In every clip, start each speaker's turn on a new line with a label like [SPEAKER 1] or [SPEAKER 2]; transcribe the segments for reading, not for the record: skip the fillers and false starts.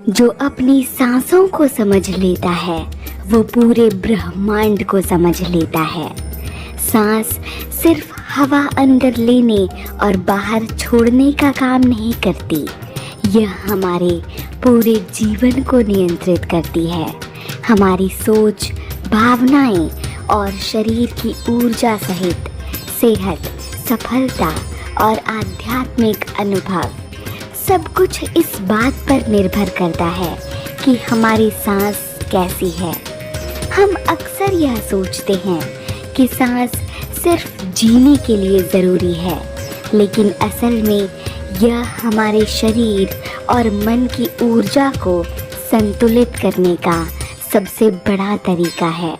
[SPEAKER 1] जो अपनी सांसों को समझ लेता है वो पूरे ब्रह्मांड को समझ लेता है। सांस सिर्फ हवा अंदर लेने और बाहर छोड़ने का काम नहीं करती, यह हमारे पूरे जीवन को नियंत्रित करती है। हमारी सोच, भावनाएं और शरीर की ऊर्जा सहित सेहत, सफलता और आध्यात्मिक अनुभव सब कुछ इस बात पर निर्भर करता है कि हमारी सांस कैसी है। हम अक्सर यह सोचते हैं कि सांस सिर्फ जीने के लिए ज़रूरी है, लेकिन असल में यह हमारे शरीर और मन की ऊर्जा को संतुलित करने का सबसे बड़ा तरीका है।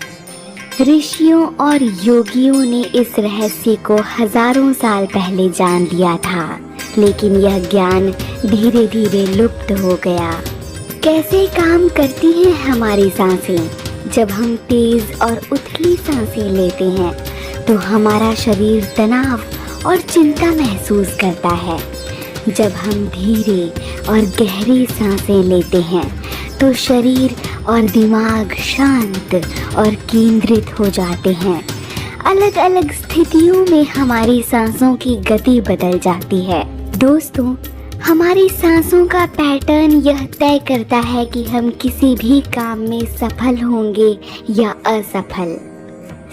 [SPEAKER 1] ऋषियों और योगियों ने इस रहस्य को हजारों साल पहले जान लिया था, लेकिन यह ज्ञान धीरे धीरे लुप्त हो गया। कैसे काम करती हैं हमारी सांसें? जब हम तेज और उथली सांसें लेते हैं तो हमारा शरीर तनाव और चिंता महसूस करता है। जब हम धीरे और गहरी सांसें लेते हैं तो शरीर और दिमाग शांत और केंद्रित हो जाते हैं। अलग अलग स्थितियों में हमारी सांसों की गति बदल जाती है। दोस्तों, हमारी सांसों का पैटर्न यह तय करता है कि हम किसी भी काम में सफल होंगे या असफल।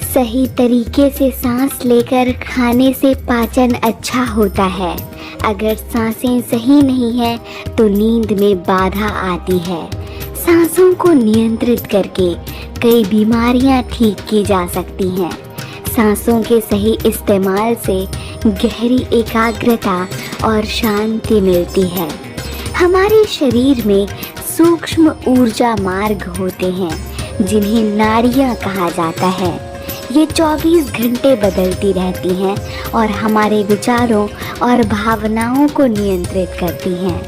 [SPEAKER 1] सही तरीके से सांस लेकर खाने से पाचन अच्छा होता है। अगर सांसें सही नहीं है तो नींद में बाधा आती है। सांसों को नियंत्रित करके कई बीमारियां ठीक की जा सकती हैं। सांसों के सही इस्तेमाल से गहरी एकाग्रता और शांति मिलती है। हमारे शरीर में सूक्ष्म ऊर्जा मार्ग होते हैं जिन्हें नाड़ियाँ कहा जाता है। ये 24 घंटे बदलती रहती हैं और हमारे विचारों और भावनाओं को नियंत्रित करती हैं।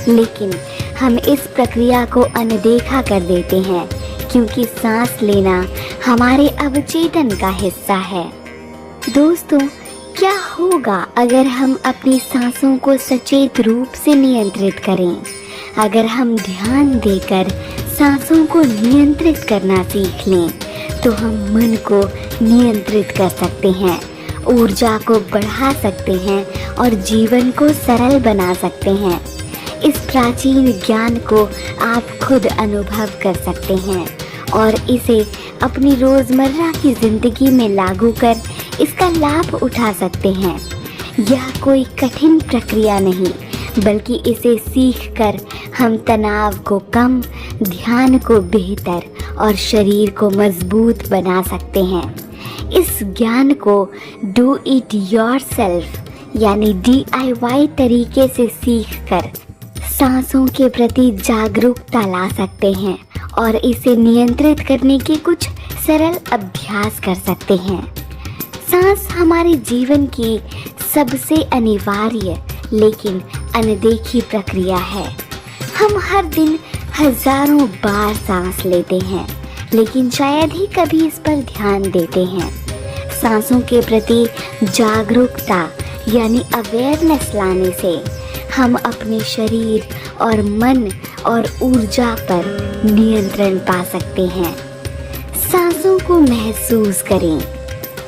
[SPEAKER 1] लेकिन हम इस प्रक्रिया को अनदेखा कर देते हैं क्योंकि सांस लेना हमारे अवचेतन का हिस्सा है। दोस्तों, क्या होगा अगर हम अपनी सांसों को सचेत रूप से नियंत्रित करें? अगर हम ध्यान देकर सांसों को नियंत्रित करना सीख लें तो हम मन को नियंत्रित कर सकते हैं, ऊर्जा को बढ़ा सकते हैं और जीवन को सरल बना सकते हैं। इस प्राचीन ज्ञान को आप खुद अनुभव कर सकते हैं और इसे अपनी रोज़मर्रा की ज़िंदगी में लागू कर इसका लाभ उठा सकते हैं। यह कोई कठिन प्रक्रिया नहीं, बल्कि इसे सीखकर हम तनाव को कम, ध्यान को बेहतर और शरीर को मजबूत बना सकते हैं। इस ज्ञान को डू इट योरसेल्फ यानी DIY तरीके से सीखकर सांसों के प्रति जागरूकता ला सकते हैं और इसे नियंत्रित करने के कुछ सरल अभ्यास कर सकते हैं। सांस हमारे जीवन की सबसे अनिवार्य लेकिन अनदेखी प्रक्रिया है। हम हर दिन हजारों बार सांस लेते हैं, लेकिन शायद ही कभी इस पर ध्यान देते हैं। सांसों के प्रति जागरूकता यानी अवेयरनेस लाने से हम अपने शरीर और मन और ऊर्जा पर नियंत्रण पा सकते हैं। सांसों को महसूस करें।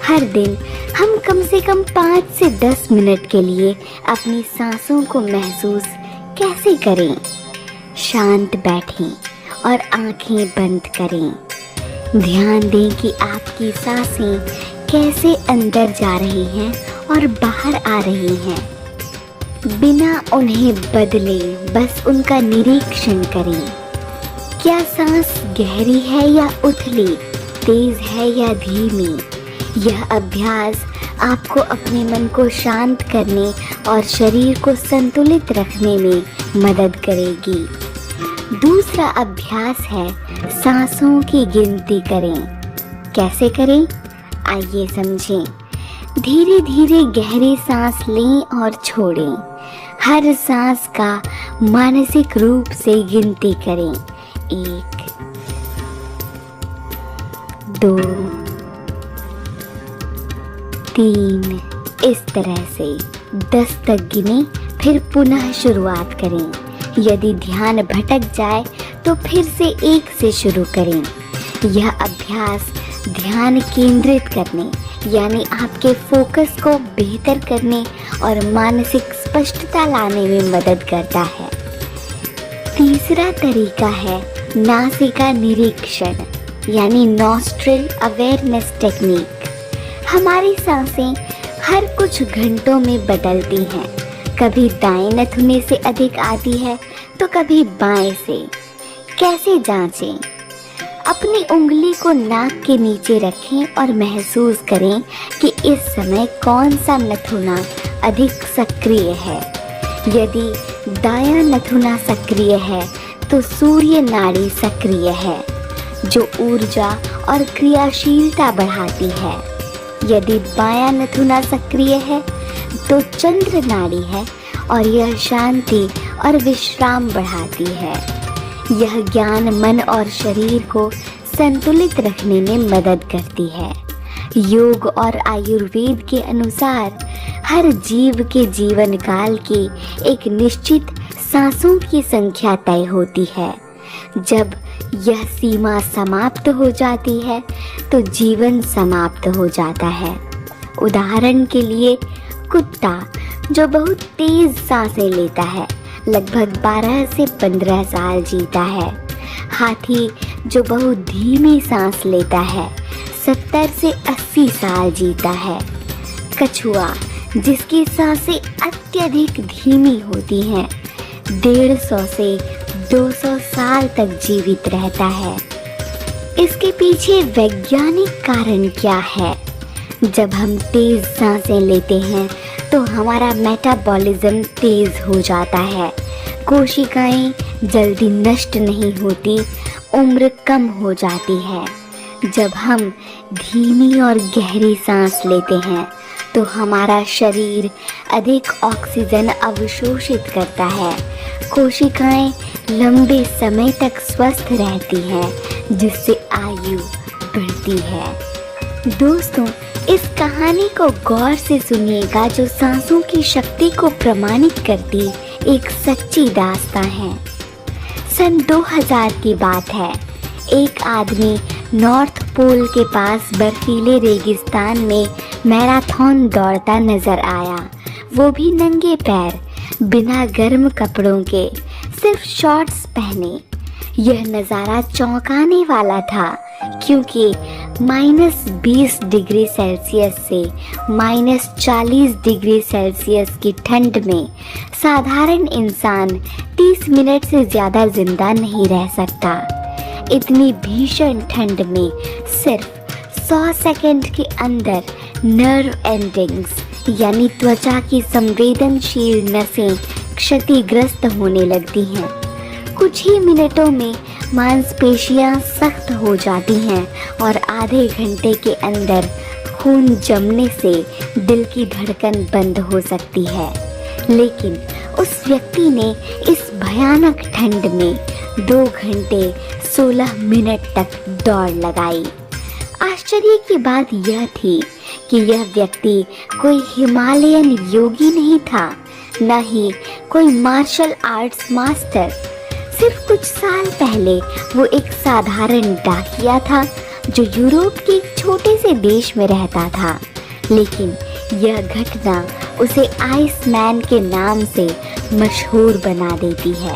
[SPEAKER 1] हर दिन हम कम से कम 5 से 10 मिनट के लिए अपनी सांसों को महसूस कैसे करें? शांत बैठें और आंखें बंद करें। ध्यान दें कि आपकी सांसें कैसे अंदर जा रही हैं और बाहर आ रही हैं। बिना उन्हें बदले बस उनका निरीक्षण करें। क्या सांस गहरी है या उथली, तेज है या धीमी? यह अभ्यास आपको अपने मन को शांत करने और शरीर को संतुलित रखने में मदद करेगी। दूसरा अभ्यास है सांसों की गिनती करें। कैसे करें? आइए समझें। धीरे धीरे गहरी सांस लें और छोड़ें। हर सांस का मानसिक रूप से गिनती करें। 1, 2, 3, इस तरह से 10 तक गिने, फिर पुनः शुरुआत करें। यदि ध्यान भटक जाए तो फिर से एक से शुरू करें। यह अभ्यास ध्यान केंद्रित करने यानी आपके फोकस को बेहतर करने और मानसिक स्पष्टता लाने में मदद करता है। तीसरा तरीका है नासिका निरीक्षण यानी नॉस्ट्रिल अवेयरनेस टेक्निक। हमारी सांसें हर कुछ घंटों में बदलती हैं। कभी दाएं नथुने से अधिक आती है तो कभी बाएं से। कैसे जांचें? अपनी उंगली को नाक के नीचे रखें और महसूस करें कि इस समय कौन सा नथुना अधिक सक्रिय है। यदि दायां नथुना सक्रिय है तो सूर्य नाड़ी सक्रिय है, जो ऊर्जा और क्रियाशीलता बढ़ाती है। यदि बायां नथुना सक्रिय है तो चंद्र नाड़ी है और यह शांति और विश्राम बढ़ाती है। यह ज्ञान मन और शरीर को संतुलित रखने में मदद करती है। योग और आयुर्वेद के अनुसार हर जीव के जीवन काल की एक निश्चित सांसों की संख्या तय होती है। जब यह सीमा समाप्त हो जाती है तो जीवन समाप्त हो जाता है। उदाहरण के लिए कुत्ता जो बहुत तेज सांसें लेता है लगभग 12 से 15 साल जीता है। हाथी जो बहुत धीमी सांस लेता है 70 से 80 साल जीता है। कछुआ जिसकी सांसें अत्यधिक धीमी होती हैं 150 से 200 साल तक जीवित रहता है। इसके पीछे वैज्ञानिक कारण क्या है? जब हम तेज सांसें लेते हैं तो हमारा मेटाबॉलिज्म तेज हो जाता है, कोशिकाएं जल्दी नष्ट नहीं होती, उम्र कम हो जाती है। जब हम धीमी और गहरी सांस लेते हैं तो हमारा शरीर अधिक ऑक्सीजन अवशोषित करता है, कोशिकाएं लंबे समय तक स्वस्थ रहती हैं, जिससे आयु बढ़ती है। दोस्तों, इस कहानी को गौर से सुनिएगा जो सांसों की शक्ति को प्रमाणित करती एक सच्ची दास्तां है। सन 2000 की बात है। एक आदमी नॉर्थ पोल के पास बर्फीले रेगिस्तान में मैराथन दौड़ता नजर आया, वो भी नंगे पैर, बिना गर्म कपड़ों के, सिर्फ शॉर्ट्स पहने। यह नज़ारा चौंकाने वाला था क्योंकि -20 डिग्री सेल्सियस से -40 डिग्री सेल्सियस की ठंड में साधारण इंसान 30 मिनट से ज़्यादा जिंदा नहीं रह सकता। इतनी भीषण ठंड में सिर्फ 100 सेकंड के अंदर नर्व एंडिंग्स यानी त्वचा की संवेदनशील नसें क्षतिग्रस्त होने लगती हैं। कुछ ही मिनटों में मांसपेशियां सख्त हो जाती हैं और आधे घंटे के अंदर खून जमने से दिल की धड़कन बंद हो सकती है। लेकिन उस व्यक्ति ने इस भयानक ठंड में 2 घंटे 16 मिनट तक दौड़ लगाई। आश्चर्य की बात यह थी कि यह व्यक्ति कोई हिमालयन योगी नहीं था, न ही कोई मार्शल आर्ट्स मास्टर। सिर्फ कुछ साल पहले वो एक साधारण डाकिया था जो यूरोप के एक छोटे से देश में रहता था। लेकिन यह घटना उसे आइसमैन के नाम से मशहूर बना देती है।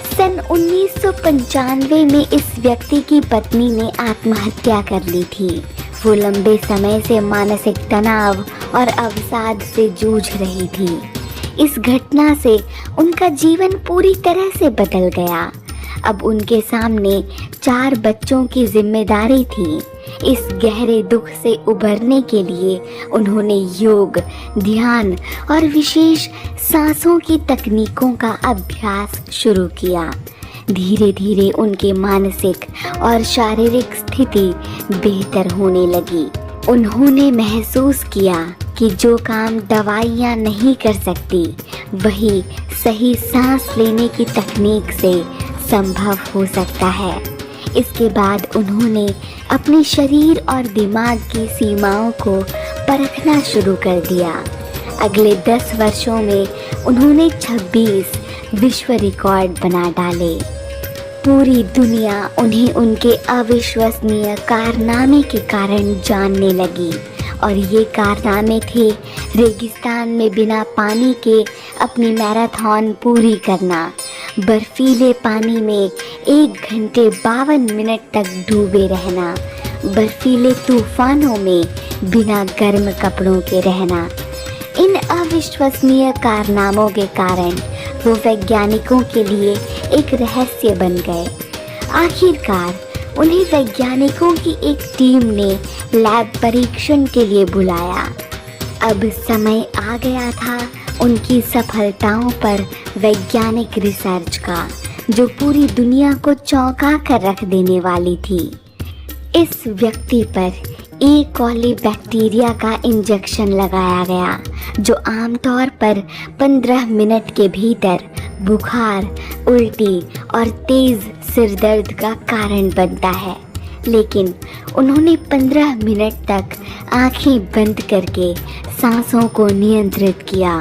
[SPEAKER 1] सन 1995 में इस व्यक्ति की पत्नी ने आत्महत्या कर ली थी। वो लंबे समय से मानसिक तनाव और अवसाद से जूझ रही थी। इस घटना से उनका जीवन पूरी तरह से बदल गया। अब उनके सामने 4 बच्चों की जिम्मेदारी थी। इस गहरे दुख से उबरने के लिए उन्होंने योग, ध्यान और विशेष सांसों की तकनीकों का अभ्यास शुरू किया। धीरे धीरे उनके मानसिक और शारीरिक स्थिति बेहतर होने लगी। उन्होंने महसूस किया कि जो काम दवाइयाँ नहीं कर सकती वही सही सांस लेने की तकनीक से संभव हो सकता है। इसके बाद उन्होंने अपने शरीर और दिमाग की सीमाओं को परखना शुरू कर दिया। अगले 10 वर्षों में उन्होंने 26 विश्व रिकॉर्ड बना डाले। पूरी दुनिया उन्हें उनके अविश्वसनीय कारनामे के कारण जानने लगी और ये कारनामे थे रेगिस्तान में बिना पानी के अपनी मैराथन पूरी करना, बर्फीले पानी में 1 घंटे 52 मिनट तक डूबे रहना, बर्फीले तूफानों में बिना गर्म कपड़ों के रहना। इन अविश्वसनीय कारनामों के कारण वो वैज्ञानिकों के लिए एक रहस्य बन गए। आखिरकार उन्हें वैज्ञानिकों की एक टीम ने लैब परीक्षण के लिए बुलाया। अब समय आ गया था उनकी सफलताओं पर वैज्ञानिक रिसर्च का, जो पूरी दुनिया को चौंका कर रख देने वाली थी। इस व्यक्ति पर ई कॉली बैक्टीरिया का इंजेक्शन लगाया गया, जो आमतौर पर 15 मिनट के भीतर बुखार, उल्टी और तेज़ सिरदर्द का कारण बनता है। लेकिन उन्होंने 15 मिनट तक आंखें बंद करके सांसों को नियंत्रित किया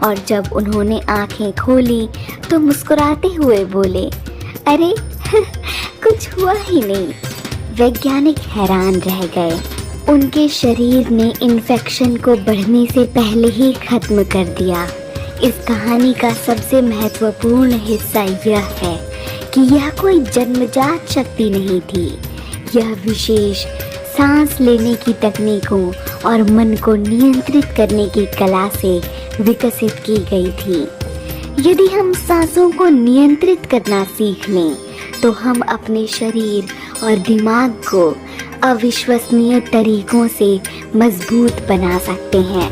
[SPEAKER 1] और जब उन्होंने आंखें खोली तो मुस्कुराते हुए बोले, अरे कुछ हुआ ही नहीं। वैज्ञानिक हैरान रह गए। उनके शरीर ने इन्फेक्शन को बढ़ने से पहले ही खत्म कर दिया। इस कहानी का सबसे महत्वपूर्ण हिस्सा यह है कि यह कोई जन्मजात शक्ति नहीं थी। यह विशेष सांस लेने की तकनीकों और मन को नियंत्रित करने की कला से विकसित की गई थी। यदि हम सांसों को नियंत्रित करना सीख लें तो हम अपने शरीर और दिमाग को अविश्वसनीय तरीकों से मजबूत बना सकते हैं।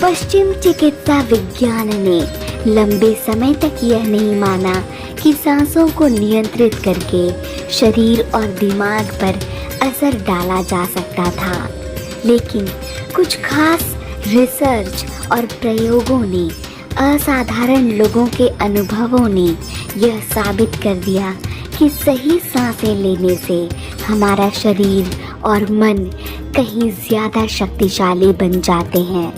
[SPEAKER 1] पश्चिम चिकित्सा विज्ञान ने लंबे समय तक यह नहीं माना कि सांसों को नियंत्रित करके शरीर और दिमाग पर असर डाला जा सकता था, लेकिन कुछ खास रिसर्च और प्रयोगों ने, असाधारण लोगों के अनुभवों ने यह साबित कर दिया कि सही सांसें लेने से हमारा शरीर और मन कहीं ज़्यादा शक्तिशाली बन जाते हैं।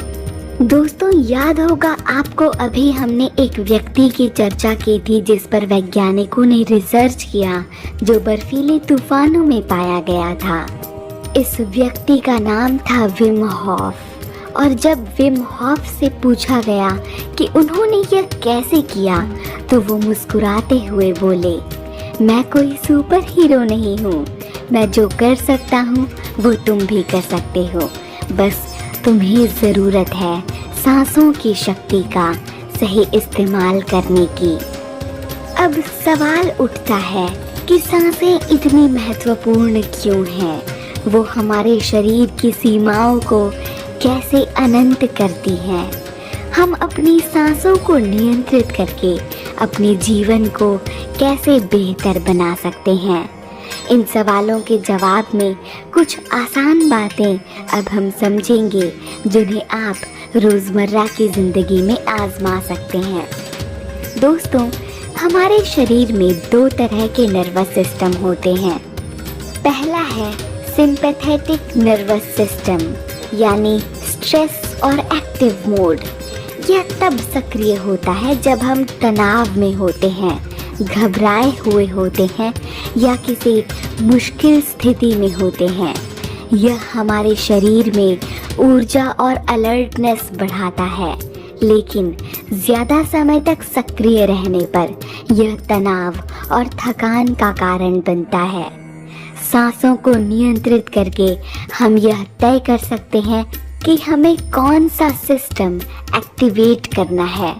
[SPEAKER 1] दोस्तों, याद होगा आपको, अभी हमने एक व्यक्ति की चर्चा की थी जिस पर वैज्ञानिकों ने रिसर्च किया, जो बर्फीले तूफानों में पाया गया था। इस व्यक्ति का नाम था विम हॉफ। और जब विम हॉफ से पूछा गया कि उन्होंने यह कैसे किया, तो वो मुस्कुराते हुए बोले, मैं कोई सुपर हीरो नहीं हूँ। मैं जो कर सकता हूँ वो तुम भी कर सकते हो। बस तुम्हें ज़रूरत है सांसों की शक्ति का सही इस्तेमाल करने की। अब सवाल उठता है कि सांसें इतनी महत्वपूर्ण क्यों हैं? वो हमारे शरीर की सीमाओं को कैसे अनंत करती हैं? हम अपनी सांसों को नियंत्रित करके अपने जीवन को कैसे बेहतर बना सकते हैं? इन सवालों के जवाब में कुछ आसान बातें अब हम समझेंगे, जिन्हें आप रोज़मर्रा की ज़िंदगी में आजमा सकते हैं। दोस्तों, हमारे शरीर में 2 तरह के नर्वस सिस्टम होते हैं। पहला है सिंपैथेटिक नर्वस सिस्टम, यानी स्ट्रेस और एक्टिव मोड। यह तब सक्रिय होता है जब हम तनाव में होते हैं, घबराए हुए होते हैं या किसी मुश्किल स्थिति में होते हैं। यह हमारे शरीर में ऊर्जा और अलर्टनेस बढ़ाता है, लेकिन ज़्यादा समय तक सक्रिय रहने पर यह तनाव और थकान का कारण बनता है। सांसों को नियंत्रित करके हम यह तय कर सकते हैं कि हमें कौन सा सिस्टम एक्टिवेट करना है।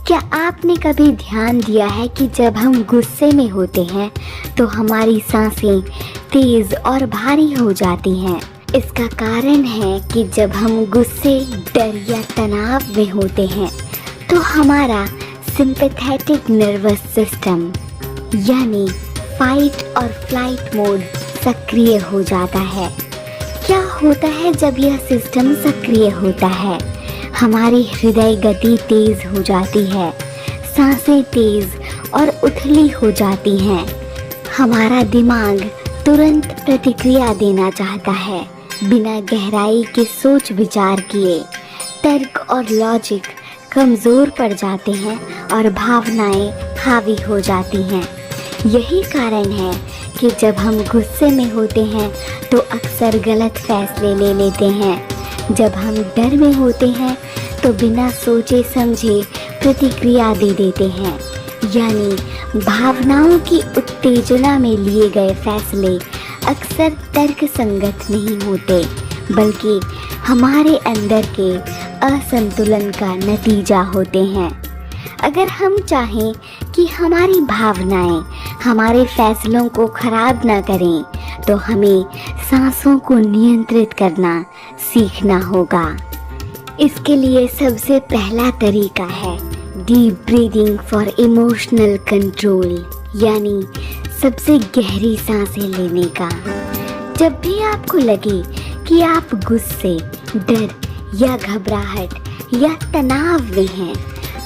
[SPEAKER 1] क्या आपने कभी ध्यान दिया है कि जब हम गुस्से में होते हैं तो हमारी सांसें तेज़ और भारी हो जाती हैं? इसका कारण है कि जब हम गुस्से, डर या तनाव में होते हैं तो हमारा सिंपैथेटिक नर्वस सिस्टम यानी फाइट और फ्लाइट मोड सक्रिय हो जाता है। क्या होता है जब यह सिस्टम सक्रिय होता है? हमारी हृदय गति तेज़ हो जाती है, सांसें तेज़ और उथली हो जाती हैं। हमारा दिमाग तुरंत प्रतिक्रिया देना चाहता है, बिना गहराई के सोच विचार किए। तर्क और लॉजिक कमज़ोर पड़ जाते हैं और भावनाएं हावी हो जाती हैं। यही कारण है कि जब हम गुस्से में होते हैं तो अक्सर गलत फैसले ले लेते हैं। जब हम डर में होते हैं तो बिना सोचे समझे प्रतिक्रिया दे देते हैं। यानी भावनाओं की उत्तेजना में लिए गए फैसले अक्सर तर्क संगत नहीं होते, बल्कि हमारे अंदर के असंतुलन का नतीजा होते हैं। अगर हम चाहें कि हमारी भावनाएं हमारे फैसलों को खराब ना करें, तो हमें सांसों को नियंत्रित करना सीखना होगा। इसके लिए सबसे पहला तरीका है deep breathing for emotional control, यानी सबसे गहरी सांसें लेने का। जब भी आपको लगे कि आप गुस्से, डर या घबराहट या तनाव में हैं,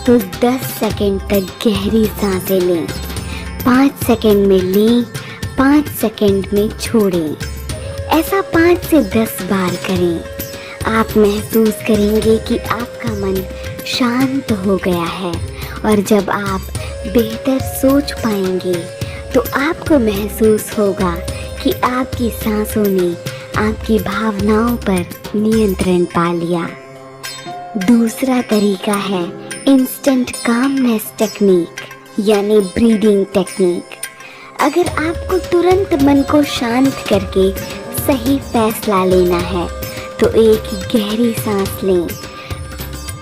[SPEAKER 1] तो 10 सेकंड तक गहरी सांसें लें। 5 सेकंड में लें, 5 सेकंड में छोड़ें। ऐसा 5 से 10 बार करें। आप महसूस करेंगे कि आपका मन शांत हो गया है, और जब आप बेहतर सोच पाएंगे तो आपको महसूस होगा कि आपकी सांसों ने आपकी भावनाओं पर नियंत्रण पा लिया। दूसरा तरीका है इंस्टेंट कामनेस टेक्निक, यानी ब्रीदिंग टेक्निक। अगर आपको तुरंत मन को शांत करके सही फैसला लेना है तो एक गहरी सांस लें,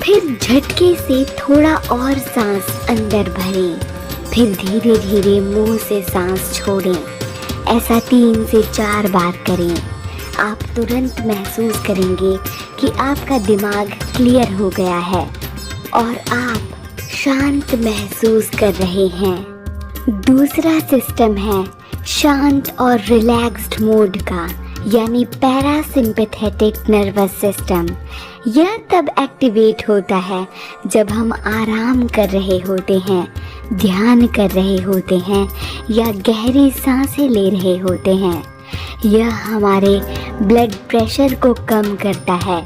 [SPEAKER 1] फिर झटके से थोड़ा और सांस अंदर भरें, फिर धीरे धीरे मुंह से सांस छोड़ें। ऐसा 3 से 4 बार करें। आप तुरंत महसूस करेंगे कि आपका दिमाग क्लियर हो गया है और आप शांत महसूस कर रहे हैं। दूसरा सिस्टम है शांत और रिलैक्स्ड मोड का, यानी पैरासिम्पैथेटिक नर्वस सिस्टम। यह तब एक्टिवेट होता है जब हम आराम कर रहे होते हैं, ध्यान कर रहे होते हैं या गहरी सांसें ले रहे होते हैं। यह हमारे ब्लड प्रेशर को कम करता है,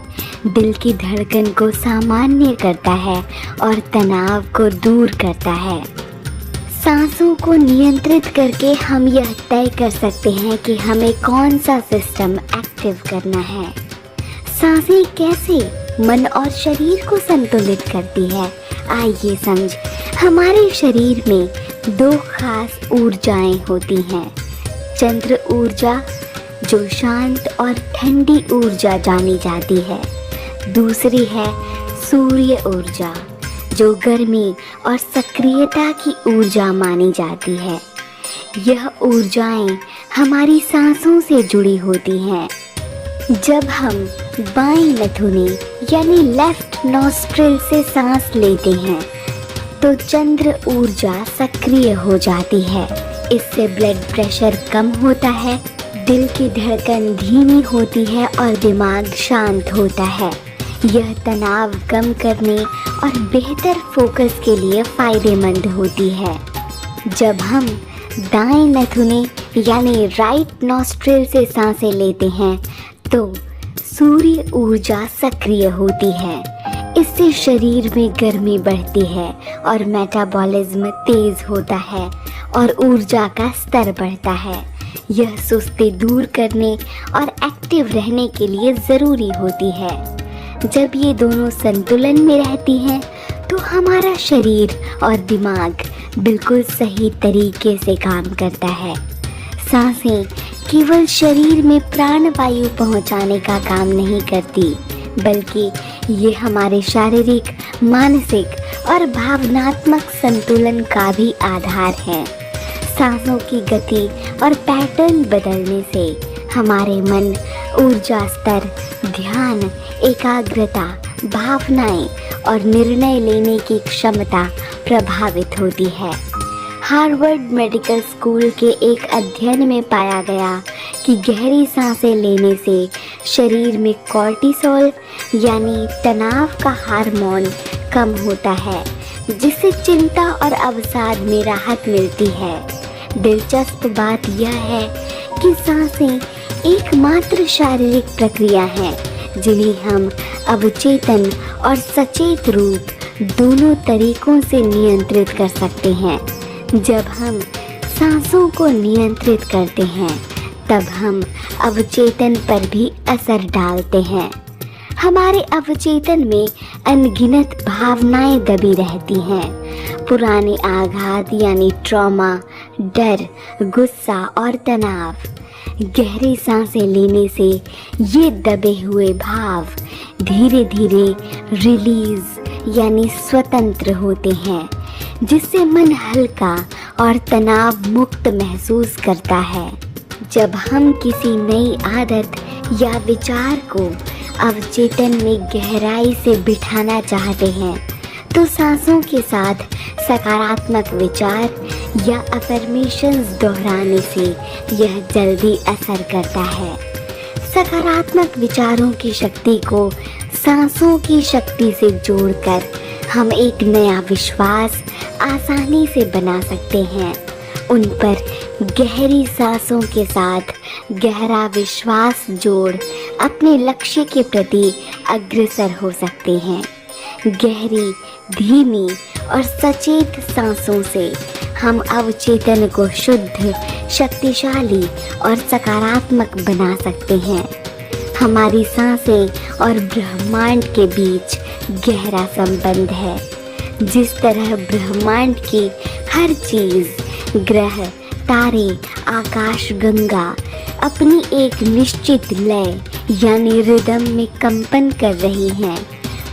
[SPEAKER 1] दिल की धड़कन को सामान्य करता है और तनाव को दूर करता है। सांसों को नियंत्रित करके हम यह तय कर सकते हैं कि हमें कौन सा सिस्टम एक्टिव करना है। सांसें कैसे मन और शरीर को संतुलित करती है, आइए समझ। हमारे शरीर में 2 खास ऊर्जाएं होती हैं। चंद्र ऊर्जा, जो शांत और ठंडी ऊर्जा जानी जाती है। दूसरी है सूर्य ऊर्जा, जो गर्मी और सक्रियता की ऊर्जा मानी जाती है। यह ऊर्जाएं हमारी सांसों से जुड़ी होती हैं। जब हम बाएं नथुने यानी लेफ्ट नॉस्ट्रिल से सांस लेते हैं तो चंद्र ऊर्जा सक्रिय हो जाती है। इससे ब्लड प्रेशर कम होता है, दिल की धड़कन धीमी होती है और दिमाग शांत होता है। यह तनाव कम करने और बेहतर फोकस के लिए फ़ायदेमंद होती है। जब हम दाएं नथुने यानी राइट नॉस्ट्रिल से सांसें लेते हैं तो सूर्य ऊर्जा सक्रिय होती है। इससे शरीर में गर्मी बढ़ती है और मेटाबॉलिज्म तेज होता है और ऊर्जा का स्तर बढ़ता है। यह सुस्ती दूर करने और एक्टिव रहने के लिए ज़रूरी होती है। जब ये दोनों संतुलन में रहती हैं तो हमारा शरीर और दिमाग बिल्कुल सही तरीके से काम करता है। सांसें केवल शरीर में प्राणवायु पहुंचाने का काम नहीं करती, बल्कि ये हमारे शारीरिक, मानसिक और भावनात्मक संतुलन का भी आधार है। सांसों की गति और पैटर्न बदलने से हमारे मन, ऊर्जा स्तर, ध्यान, एकाग्रता, भावनाएं और निर्णय लेने की क्षमता प्रभावित होती है। हार्वर्ड मेडिकल स्कूल के एक अध्ययन में पाया गया कि गहरी सांसें लेने से शरीर में कॉर्टिसोल यानी तनाव का हार्मोन कम होता है, जिससे चिंता और अवसाद में राहत मिलती है। दिलचस्प बात यह है कि सांसें एकमात्र शारीरिक प्रक्रिया हैं जिन्हें हम अवचेतन और सचेत रूप दोनों तरीकों से नियंत्रित कर सकते हैं। जब हम सांसों को नियंत्रित करते हैं तब हम अवचेतन पर भी असर डालते हैं। हमारे अवचेतन में अनगिनत भावनाएं दबी रहती हैं। पुराने आघात यानी ट्रॉमा, डर, गुस्सा और तनाव। गहरी सांसें लेने से ये दबे हुए भाव धीरे धीरे रिलीज यानी स्वतंत्र होते हैं, जिससे मन हल्का और तनाव मुक्त महसूस करता है। जब हम किसी नई आदत या विचार को अवचेतन में गहराई से बिठाना चाहते हैं तो सांसों के साथ सकारात्मक विचार या अफर्मेशंस दोहराने से यह जल्दी असर करता है। सकारात्मक विचारों की शक्ति को सांसों की शक्ति से जोड़कर हम एक नया विश्वास आसानी से बना सकते हैं। उन पर गहरी सांसों के साथ गहरा विश्वास जोड़ अपने लक्ष्य के प्रति अग्रसर हो सकते हैं। गहरी, धीमी और सचेत सांसों से हम अवचेतन को शुद्ध, शक्तिशाली और सकारात्मक बना सकते हैं। हमारी सांसें और ब्रह्मांड के बीच गहरा संबंध है। जिस तरह ब्रह्मांड की हर चीज़, ग्रह, तारे, आकाश गंगा अपनी एक निश्चित लय यानी रिदम में कंपन कर रही हैं,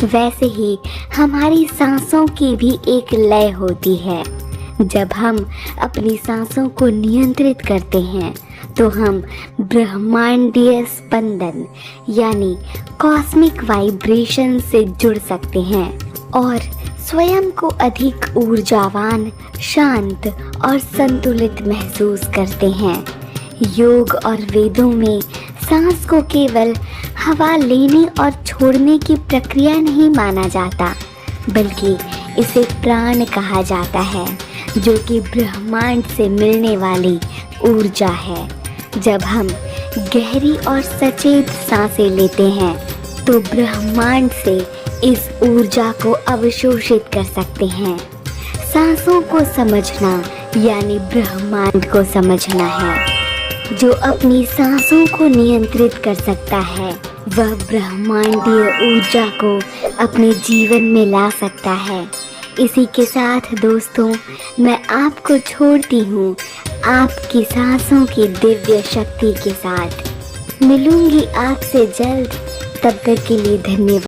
[SPEAKER 1] वैसे ही हमारी सांसों की भी एक लय होती है। जब हम अपनी सांसों को नियंत्रित करते हैं तो हम ब्रह्मांडीय स्पंदन यानी कॉस्मिक वाइब्रेशन से जुड़ सकते हैं और स्वयं को अधिक ऊर्जावान, शांत और संतुलित महसूस करते हैं। योग और वेदों में सांस को केवल हवा लेने और छोड़ने की प्रक्रिया नहीं माना जाता, बल्कि इसे प्राण कहा जाता है, जो कि ब्रह्मांड से मिलने वाली ऊर्जा है। जब हम गहरी और सचेत सांसें लेते हैं तो ब्रह्मांड से इस ऊर्जा को अवशोषित कर सकते हैं। सांसों को समझना यानी ब्रह्मांड को समझना है। जो अपनी सांसों को नियंत्रित कर सकता है वह ब्रह्मांडीय ऊर्जा को अपने जीवन में ला सकता है। इसी के साथ दोस्तों, मैं आपको छोड़ती हूँ आपकी सांसों की दिव्य शक्ति के साथ। मिलूंगी आपसे जल्द, तब तक के लिए धन्यवाद।